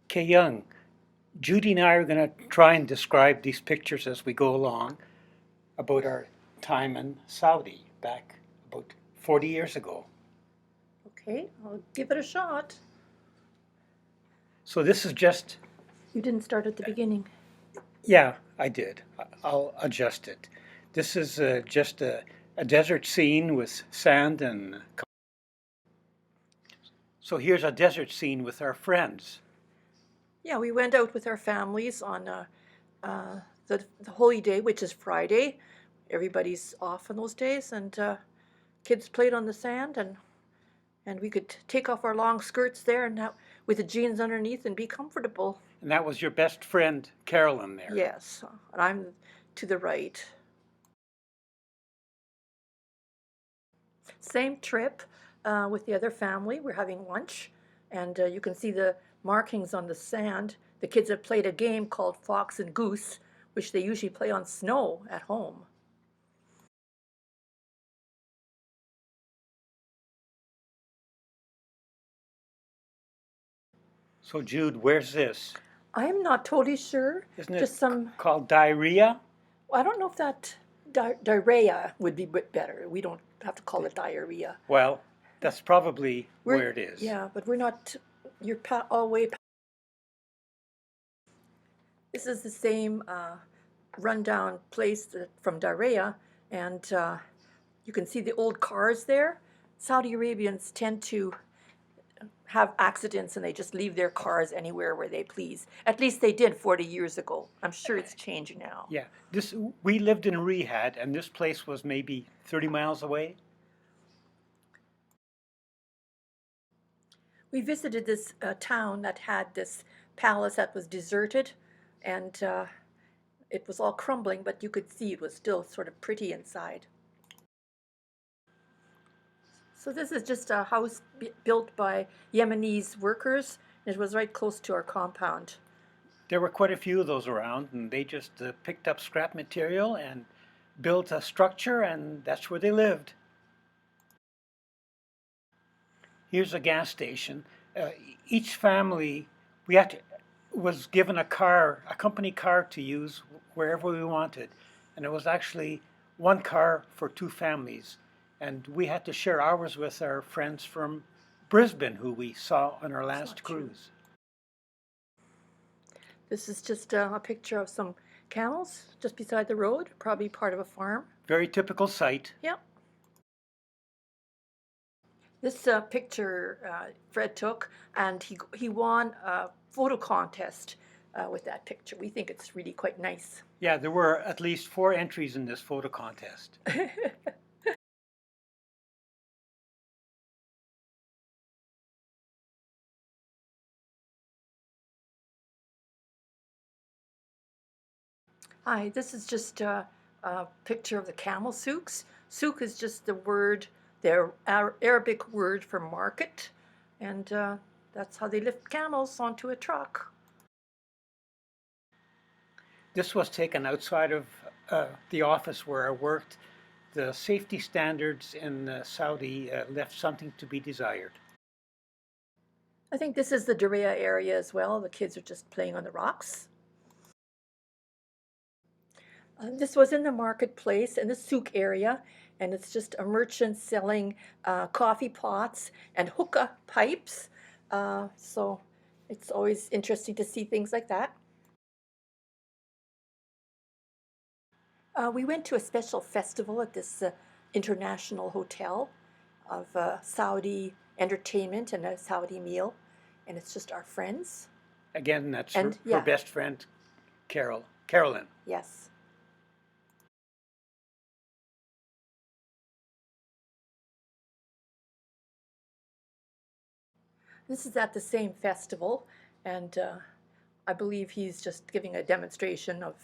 Okay, Young, Judy and I are going to try and describe these pictures as we go along about our time in Saudi back about 40 years ago. Okay, I'll give it a shot. So this is just, You didn't start at the beginning. yeah, I did. I'll adjust it. This is just a desert scene with sand and. So here's a desert scene with our friends. Yeah, we went out with our families on the holy day, which is Friday. Everybody's off on those days, and kids played on the sand, and we could take off our long skirts there and with the jeans underneath and be comfortable. And that was your best friend, Carolyn, there. Yes, and I'm to the right. Same trip with the other family. We're having lunch, and you can see the markings on the sand. The kids have played a game called Fox and Goose, which they usually play on snow at home. So Jude, where's this? I'm not totally sure. Isn't it Just some, called diarrhea? I don't know if that diarrhea would be better. We don't have to call it diarrhea. Well, that's probably where it is. Yeah, but we're not, you're all way. This is the same rundown place from Daria, and you can see the old cars there. Saudi Arabians tend to have accidents and they just leave their cars anywhere where they please. At least they did 40 years ago. I'm sure it's changing now. Yeah, we lived in Riyadh, and this place was maybe 30 miles away. We visited this town that had this palace that was deserted, and it was all crumbling, but you could see it was still sort of pretty inside. So this is just a house built by Yemenis workers. It was right close to our compound. There were quite a few of those around, and they just picked up scrap material and built a structure, and that's where they lived. Here's a gas station. Each family was given a car, a company car to use wherever we wanted, and it was actually one car for two families. And we had to share ours with our friends from Brisbane, who we saw on our last cruise. This is just a picture of some camels just beside the road, probably part of a farm. Very typical sight. Yep. This picture Fred took, and he won a photo contest with that picture. We think it's really quite nice. Yeah, there were at least 4 entries in this photo contest. Hi, this is just a picture of the camel souks. Souk is just the word, their Arabic word for market, and that's how they lift camels onto a truck. This was taken outside of the office where I worked. The safety standards in Saudi left something to be desired. I think this is the Daria area as well. The kids are just playing on the rocks. This was in the marketplace in the souk area, and it's just a merchant selling coffee pots and hookah pipes. So it's always interesting to see things like that. We went to a special festival at this international hotel of Saudi entertainment and a Saudi meal, and it's just our friends. Again, that's And, her best friend, Carolyn. Yes. This is at the same festival, and I believe he's just giving a demonstration of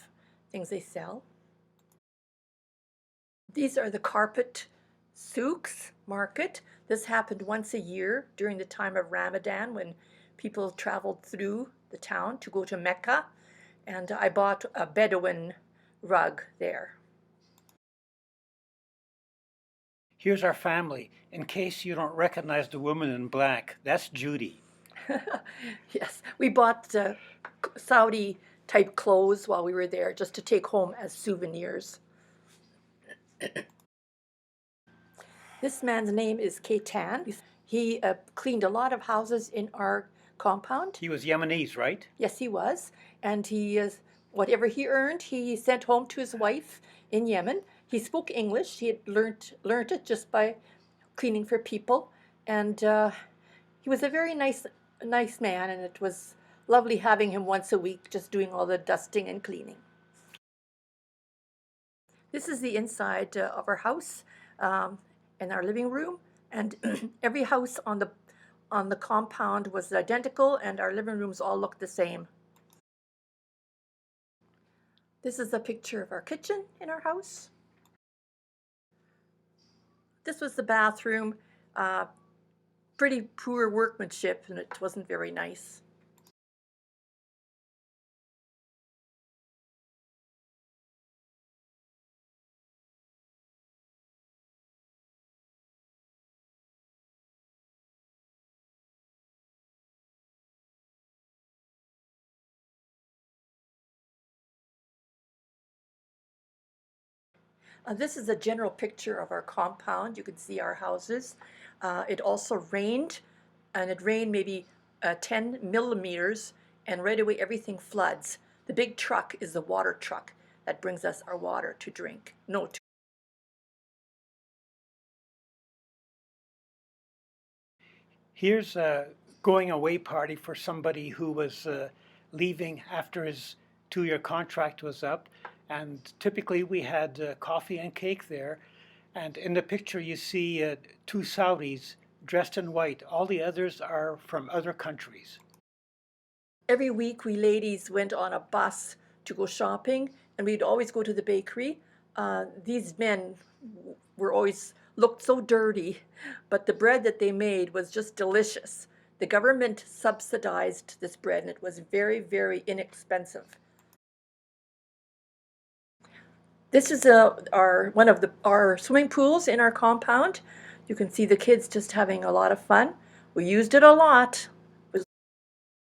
things they sell. These are the carpet souks market. This happened once a year during the time of Ramadan when people traveled through the town to go to Mecca, and I bought a Bedouin rug there. Here's our family. In case you don't recognize the woman in black, that's Judy. Yes, we bought Saudi type clothes while we were there just to take home as souvenirs. This man's name is Ketan. He cleaned a lot of houses in our compound. He was Yemenis, right? Yes, he was. And he is, whatever he earned, he sent home to his wife in Yemen. He spoke English. He had learned it just by cleaning for people. And he was a very nice man, and it was lovely having him once a week just doing all the dusting and cleaning. This is the inside of our house and our living room, and every house on the compound was identical, and our living rooms all looked the same. This is a picture of our kitchen in our house. This was the bathroom. Pretty poor workmanship, and it wasn't very nice. This is a general picture of our compound. You can see our houses. It also rained, and it rained maybe 10 millimeters, and right away everything floods. The big truck is the water truck that brings us our water to drink. No. Here's a going away party for somebody who was leaving after his 2-year contract was up. And typically we had coffee and cake there. And in the picture you see 2 Saudis dressed in white. All the others are from other countries. Every week we ladies went on a bus to go shopping, and we'd always go to the bakery. These men were always looked so dirty, but the bread that they made was just delicious. The government subsidized this bread, and it was very, very inexpensive. This is one of our swimming pools in our compound. You can see the kids just having a lot of fun. We used it a lot.